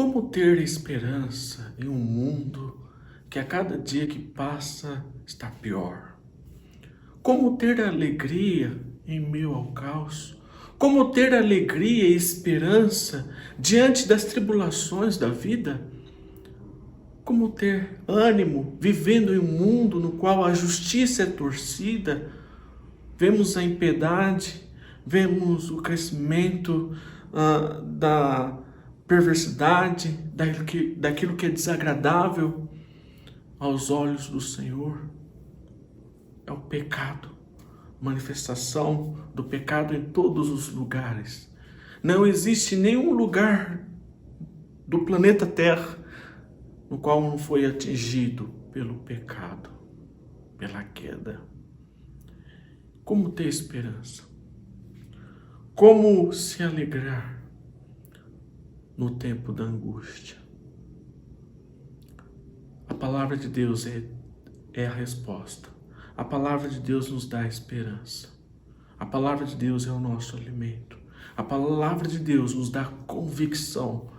Como ter esperança em um mundo que a cada dia que passa está pior? Como ter alegria em meio ao caos? Como ter alegria e esperança diante das tribulações da vida? Como ter ânimo vivendo em um mundo no qual a justiça é torcida? Vemos a impiedade, vemos o crescimento da perversidade, daquilo que é desagradável aos olhos do Senhor. É o pecado, manifestação do pecado em todos os lugares. Não existe nenhum lugar do planeta Terra no qual não foi atingido pelo pecado, pela queda. Como ter esperança? Como se alegrar no tempo da angústia? A palavra de Deus é a resposta. A palavra de Deus nos dá esperança. A palavra de Deus é o nosso alimento. A palavra de Deus nos dá convicção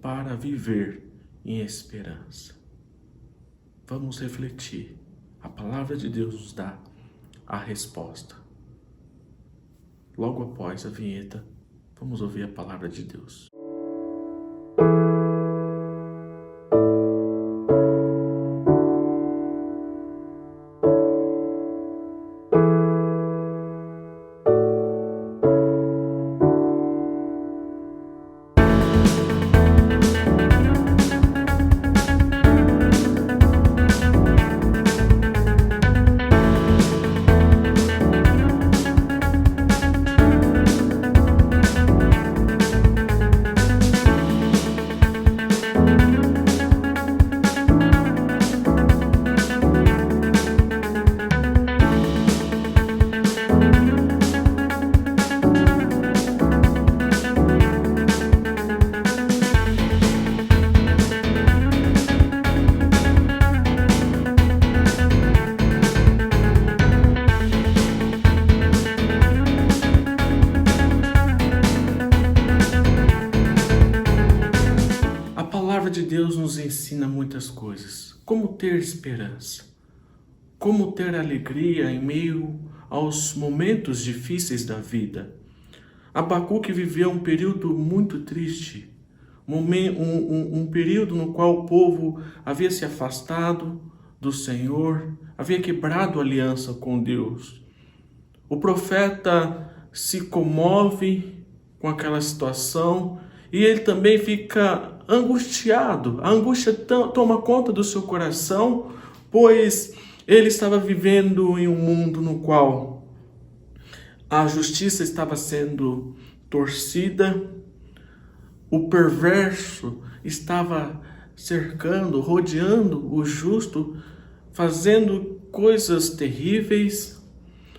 para viver em esperança. Vamos refletir. A palavra de Deus nos dá a resposta. Logo após a vinheta, vamos ouvir a palavra de Deus. A palavra de Deus nos ensina muitas coisas. Como ter esperança, como ter alegria em meio aos momentos difíceis da vida. Abacuque viveu um período muito triste, um período no qual o povo havia se afastado do Senhor, havia quebrado a aliança com Deus. O profeta se comove com aquela situação e ele também fica angustiado. A angústia toma conta do seu coração, pois ele estava vivendo em um mundo no qual a justiça estava sendo torcida, o perverso estava cercando, rodeando o justo, fazendo coisas terríveis.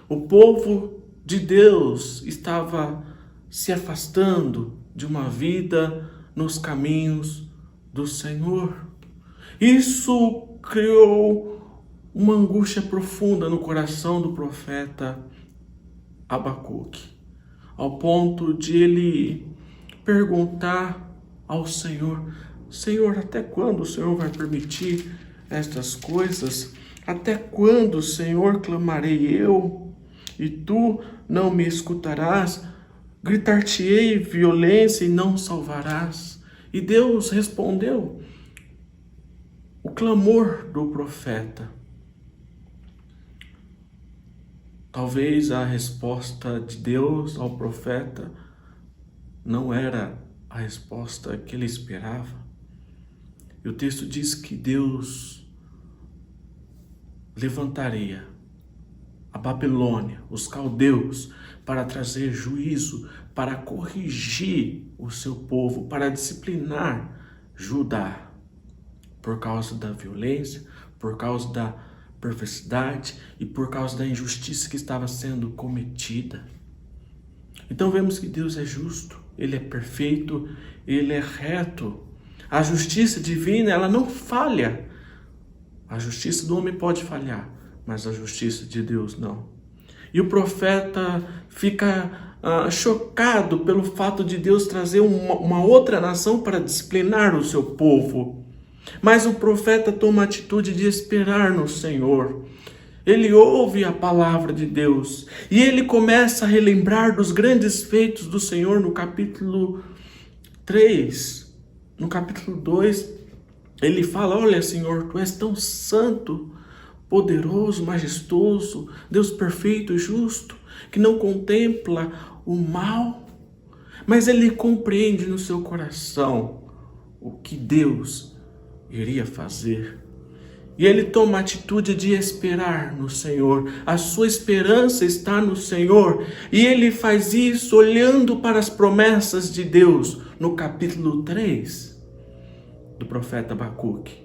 O povo de Deus estava se afastando de uma vida nos caminhos do Senhor. Isso criou uma angústia profunda no coração do profeta Abacuque, ao ponto de ele perguntar ao Senhor: Senhor, até quando o Senhor vai permitir estas coisas? Até quando, Senhor, clamarei eu e tu não me escutarás? Gritar-te-ei violência e não salvarás. E Deus respondeu o clamor do profeta. Talvez a resposta de Deus ao profeta não era a resposta que ele esperava. E o texto diz que Deus levantaria a Babilônia, os caldeus, para trazer juízo, para corrigir o seu povo, para disciplinar Judá, por causa da violência, por causa da perversidade e por causa da injustiça que estava sendo cometida. Então vemos que Deus é justo, Ele é perfeito, Ele é reto. A justiça divina, ela não falha. A justiça do homem pode falhar, mas a justiça de Deus não. E o profeta fica chocado pelo fato de Deus trazer uma outra nação para disciplinar o seu povo. Mas o profeta toma a atitude de esperar no Senhor. Ele ouve a palavra de Deus e ele começa a relembrar dos grandes feitos do Senhor no capítulo 3. No capítulo 2, ele fala: olha, Senhor, tu és tão santo, poderoso, majestoso, Deus perfeito e justo, que não contempla o mal, mas ele compreende no seu coração o que Deus iria fazer. E ele toma a atitude de esperar no Senhor. A sua esperança está no Senhor. E ele faz isso olhando para as promessas de Deus no capítulo 3 do profeta Abacuque.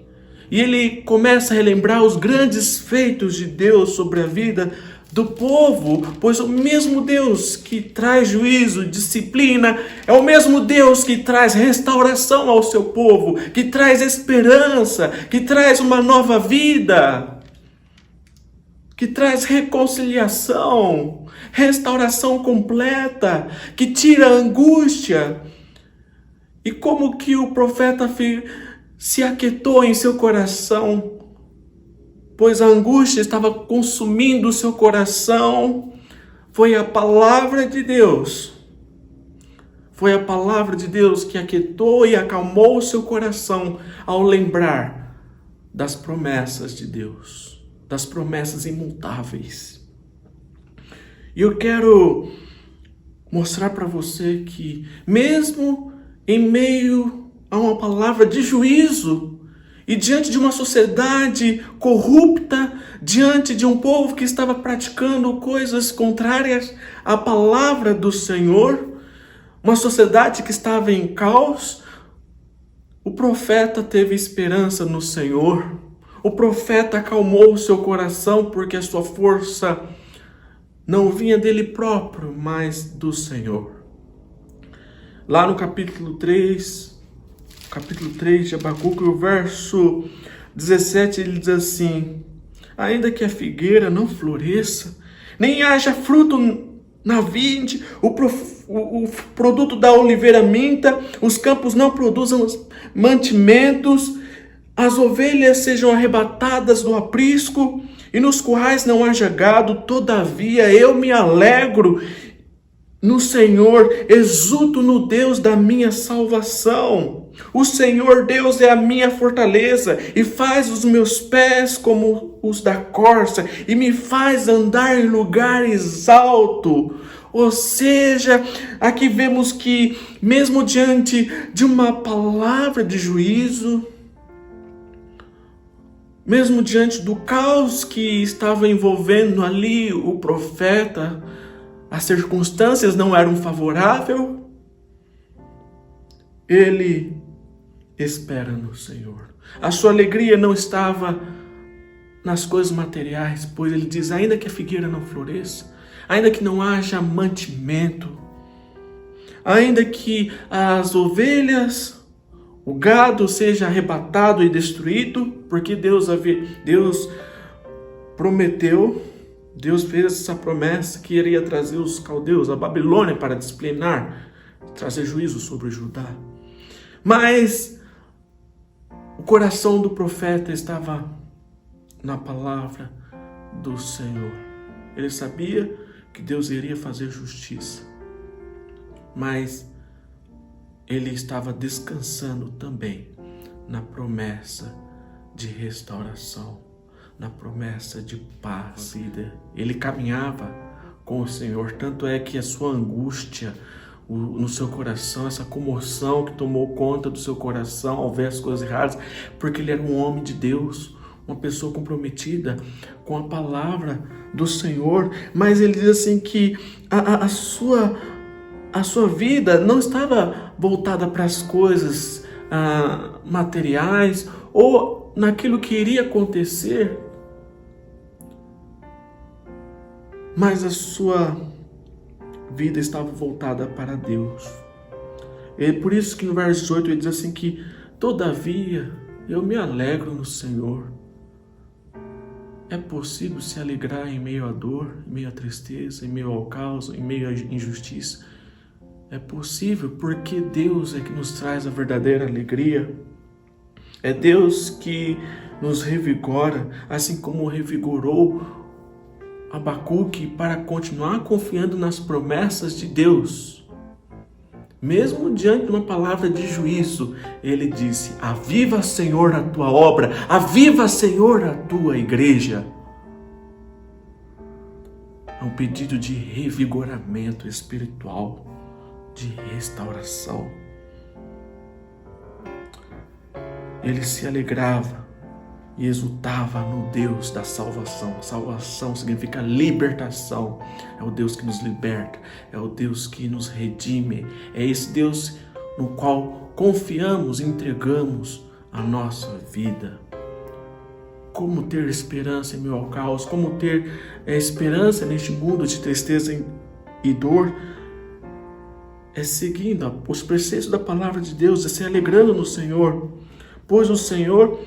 E ele começa a relembrar os grandes feitos de Deus sobre a vida do povo, pois o mesmo Deus que traz juízo, disciplina, é o mesmo Deus que traz restauração ao seu povo, que traz esperança, que traz uma nova vida, que traz reconciliação, restauração completa, que tira a angústia. E como que o profeta se aquietou em seu coração, pois a angústia estava consumindo o seu coração, foi a palavra de Deus. Foi a palavra de Deus que aquietou e acalmou o seu coração ao lembrar das promessas de Deus, das promessas imutáveis. E eu quero mostrar para você que mesmo em meio a uma palavra de juízo, e diante de uma sociedade corrupta, diante de um povo que estava praticando coisas contrárias à palavra do Senhor, uma sociedade que estava em caos, o profeta teve esperança no Senhor. O profeta acalmou o seu coração porque a sua força não vinha dele próprio, mas do Senhor. Lá no capítulo 3 de Abacuque, o verso 17, ele diz assim: ainda que a figueira não floresça, nem haja fruto na vide, o produto da oliveira minta, os campos não produzam mantimentos, as ovelhas sejam arrebatadas do aprisco, e nos currais não haja gado, todavia eu me alegro no Senhor, exulto no Deus da minha salvação. O Senhor Deus é a minha fortaleza e faz os meus pés como os da corça e me faz andar em lugares altos. Ou seja, aqui vemos que mesmo diante de uma palavra de juízo, mesmo diante do caos que estava envolvendo ali o profeta, as circunstâncias não eram favoráveis, ele espera no Senhor. A sua alegria não estava nas coisas materiais, pois ele diz: ainda que a figueira não floresça, ainda que não haja mantimento, ainda que as ovelhas, o gado seja arrebatado e destruído, porque Deus prometeu, Deus fez essa promessa que iria trazer os caldeus, a Babilônia, para disciplinar, trazer juízo sobre Judá. Mas o coração do profeta estava na palavra do Senhor. Ele sabia que Deus iria fazer justiça, mas ele estava descansando também na promessa de restauração, na promessa de paz. Ele caminhava com o Senhor, tanto é que a sua angústia no seu coração, essa comoção que tomou conta do seu coração ao ver as coisas erradas, porque ele era um homem de Deus, uma pessoa comprometida com a palavra do Senhor. Mas ele diz assim que a sua vida não estava voltada para as coisas materiais ou naquilo que iria acontecer, mas a sua vida estava voltada para Deus. É por isso que no verso 18 ele diz assim que todavia eu me alegro no Senhor. É possível se alegrar em meio à dor, em meio à tristeza, em meio ao caos, em meio à injustiça. É possível porque Deus é que nos traz a verdadeira alegria. É Deus que nos revigora, assim como revigorou Abacuque para continuar confiando nas promessas de Deus. Mesmo diante de uma palavra de juízo, ele disse: aviva, Senhor, a tua obra, aviva, Senhor, a tua igreja. É um pedido de revigoramento espiritual, de restauração. Ele se alegrava e exultava no Deus da salvação. Salvação significa libertação. É o Deus que nos liberta, é o Deus que nos redime. É esse Deus no qual confiamos e entregamos a nossa vida. Como ter esperança em meio ao caos? Como ter esperança neste mundo de tristeza e dor? É seguindo os preceitos da palavra de Deus, é se alegrando no Senhor. Pois o Senhor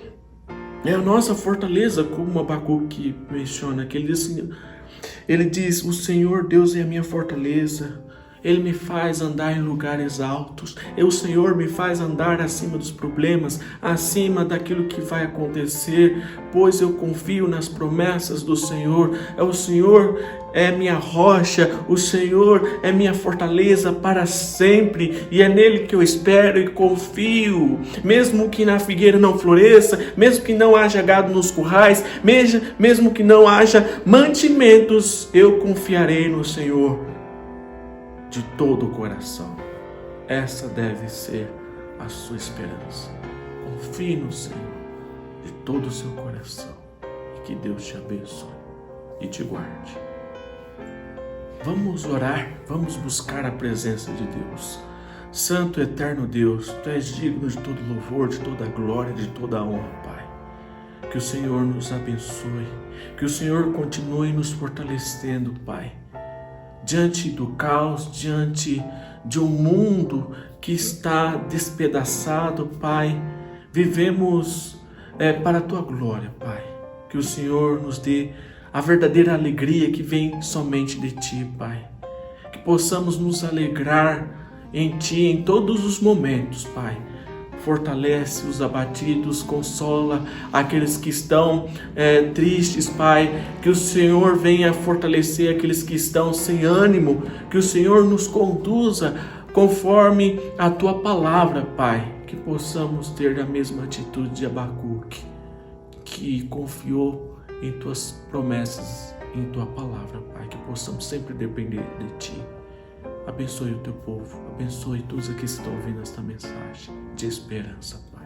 é a nossa fortaleza, como Abacuque menciona, que ele diz, o Senhor Deus é a minha fortaleza, Ele me faz andar em lugares altos, o Senhor me faz andar acima dos problemas, acima daquilo que vai acontecer, pois eu confio nas promessas do Senhor. O Senhor é minha rocha, o Senhor é minha fortaleza para sempre, e é nele que eu espero e confio. Mesmo que na figueira não floresça, mesmo que não haja gado nos currais, mesmo que não haja mantimentos, eu confiarei no Senhor de todo o coração. Essa deve ser a sua esperança. Confie no Senhor de todo o seu coração, e que Deus te abençoe e te guarde. Vamos orar, vamos buscar a presença de Deus. Santo, eterno Deus, Tu és digno de todo louvor, de toda glória, de toda honra, Pai. Que o Senhor nos abençoe, que o Senhor continue nos fortalecendo, Pai. Diante do caos, diante de um mundo que está despedaçado, Pai, vivemos para a Tua glória, Pai. Que o Senhor nos dê a verdadeira alegria que vem somente de Ti, Pai. Que possamos nos alegrar em Ti em todos os momentos, Pai. Fortalece os abatidos, consola aqueles que estão tristes, Pai. Que o Senhor venha fortalecer aqueles que estão sem ânimo. Que o Senhor nos conduza conforme a Tua palavra, Pai. Que possamos ter a mesma atitude de Abacuque, que confiou em Tuas promessas, em Tua palavra, Pai. Que possamos sempre depender de Ti. Abençoe o Teu povo, abençoe todos aqueles que estão ouvindo esta mensagem de esperança, Pai.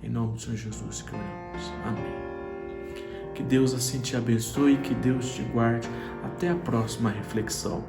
Em nome do Senhor Jesus que oramos. Amém. Que Deus assim te abençoe, que Deus te guarde. Até a próxima reflexão.